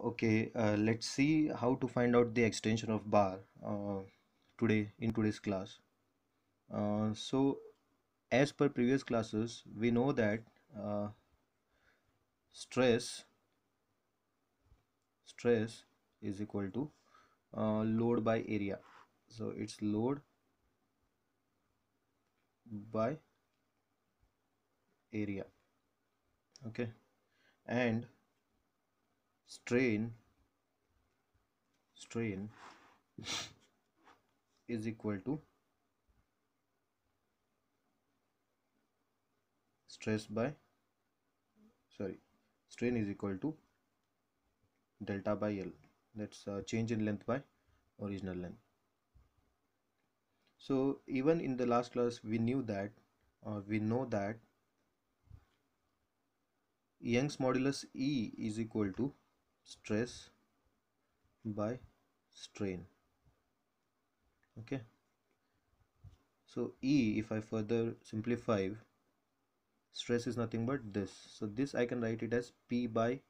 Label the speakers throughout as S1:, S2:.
S1: Okay, let's see how to find out the extension of bar today in today's class. So, as per previous classes, we know that uh, stress stress is equal to load by area. So it's load by area. Okay, and strain is equal to stress by sorry strain is equal to delta by L. That's change in length by original length. So even in the last class we know that Young's modulus E is equal to stress by strain. Okay, so E, if I further simplify, stress is nothing but this. So this I can write it as P by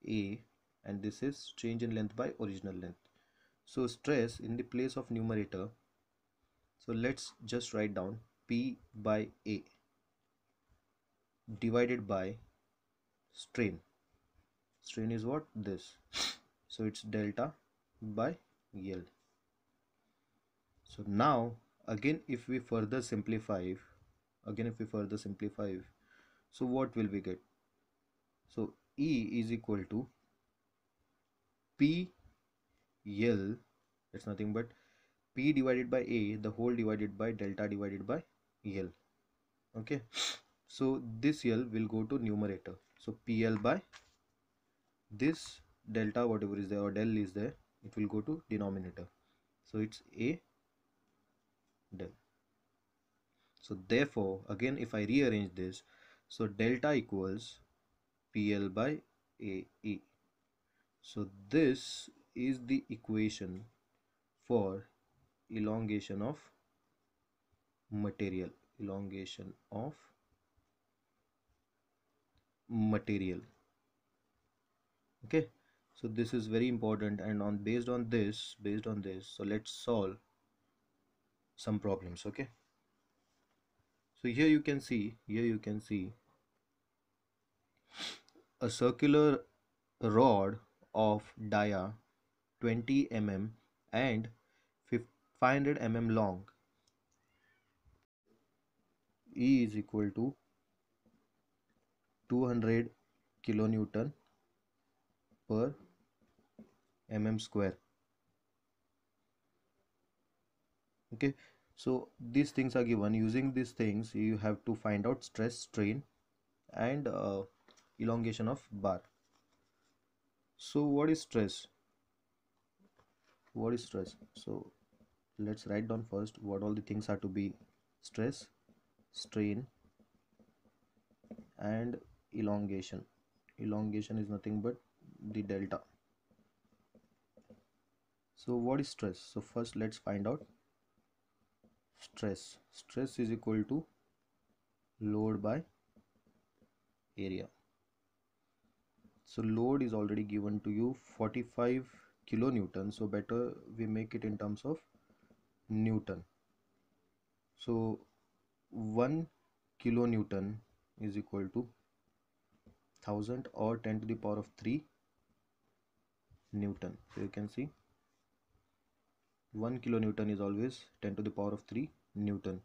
S1: A, and this is change in length by original length. So stress in the place of numerator, so let's just write down P by A divided by strain. Strain is what? This. So it's delta by L. So now again if we further simplify, so what will we get? So E is equal to P L, it's nothing but P divided by A, the whole divided by delta divided by L. Okay, so this L will go to numerator, so PL by this delta whatever is there or del is there, it will go to denominator, so it's A del. So therefore again if I rearrange this, so delta equals PL by AE. So this is the equation for elongation of material. Okay, so this is very important, and based on this, so let's solve some problems. Okay, so here you can see a circular rod of dia 20 mm and 500 mm long. E is equal to 200 kilonewton per mm square. Okay, so these things are given. Using these things you have to find out stress, strain, and elongation of bar. So what is stress? So let's write down first what all the things are to be: stress, strain, and elongation. Elongation is nothing but the delta. So what is stress? So first let's find out stress. Stress is equal to load by area. So load is already given to you 45 kilonewton, so better we make it in terms of newton. So 1 kilonewton is equal to 1000 or 10 to the power of 3 newton. So you can see 1 kilonewton is always 10 to the power of 3 newton.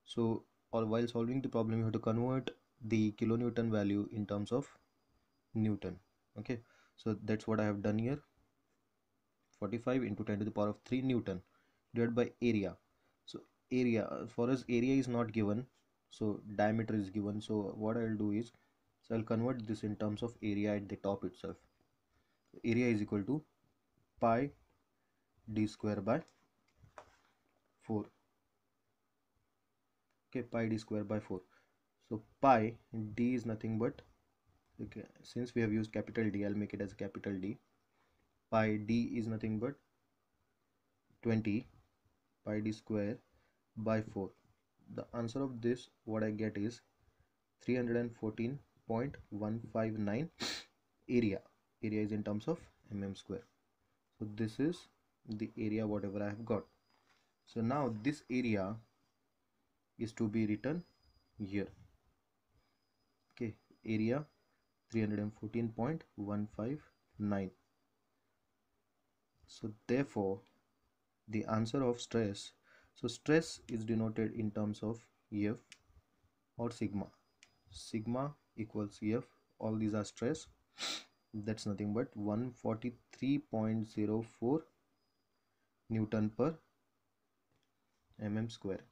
S1: So or while solving the problem you have to convert the kilonewton value in terms of newton. Okay, so that's what I have done here. 45 into 10 to the power of 3 newton divided by area. So area, for us area is not given, so diameter is given. So what I'll do is, so I'll convert this in terms of area at the top itself. Area is equal to pi d square by 4. Okay, pi d square by 4. So pi d is nothing but, okay, since we have used capital D, I'll make it as capital D. Pi d is nothing but 20 pi d square by 4. The answer of this what I get is 314.159 area. Area is in terms of mm square. So this is the area whatever I have got. So now this area is to be written here. Okay, area 314.159. So therefore the answer of stress, so stress is denoted in terms of F or sigma. Sigma equals F, all these are stress, that's nothing but 143.04 Newton per mm square.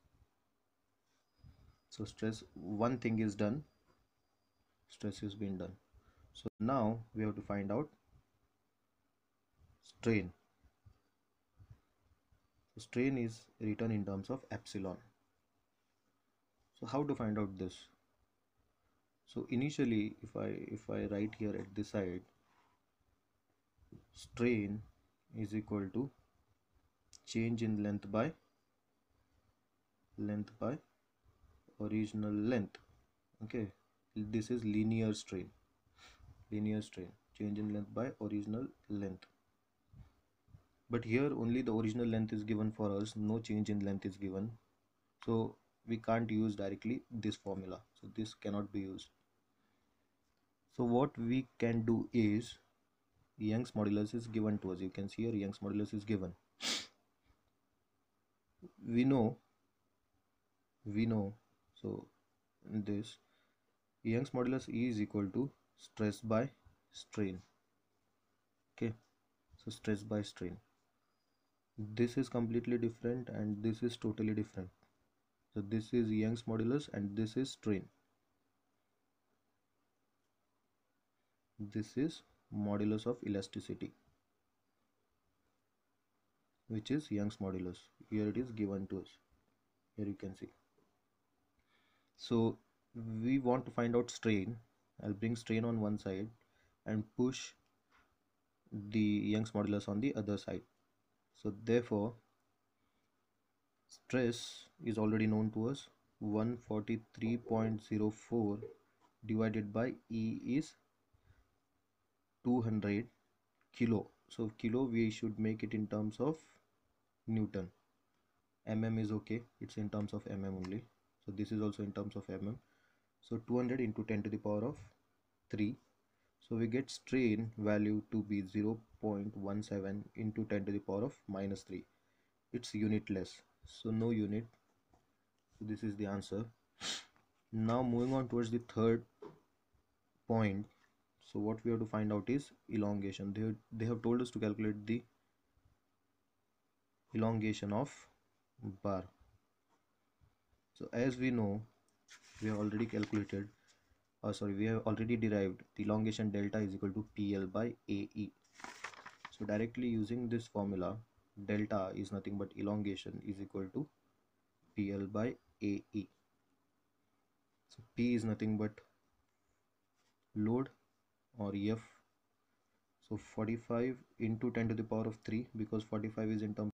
S1: So stress, one thing is done, stress is being done. So now we have to find out strain. So strain is written in terms of epsilon. So how to find out this? So initially if I write here at this side, strain is equal to change in length by original length. Okay, this is linear strain, change in length by original length. But here only the original length is given for us, no change in length is given, so we can't use directly this formula, so this cannot be used. So what we can do is, Young's modulus is given to us, you can see here Young's modulus is given. We know so this Young's modulus E is equal to stress by strain. Okay, so stress by strain, this is completely different and this is totally different. So this is Young's modulus and this is strain. This is modulus of elasticity, which is Young's modulus. Here it is given to us, here you can see. So we want to find out strain. I'll bring strain on one side and push the Young's modulus on the other side. So therefore stress is already known to us, 143.04 divided by E is 200 kilo. So kilo we should make it in terms of Newton. Mm is okay, it's in terms of mm only, so this is also in terms of mm. So 200 into 10 to the power of 3, so we get strain value to be 0.17 into 10 to the power of minus 3. It's unitless, so no unit, so this is the answer. Now moving on towards the third point. So what we have to find out is elongation. They have told us to calculate the elongation of bar. So as we know, we have already calculated, we have already derived the elongation delta is equal to PL by AE. So directly using this formula, delta is nothing but elongation is equal to PL by AE. So P is nothing but load or F. So 45 into 10 to the power of 3, because 45 is in terms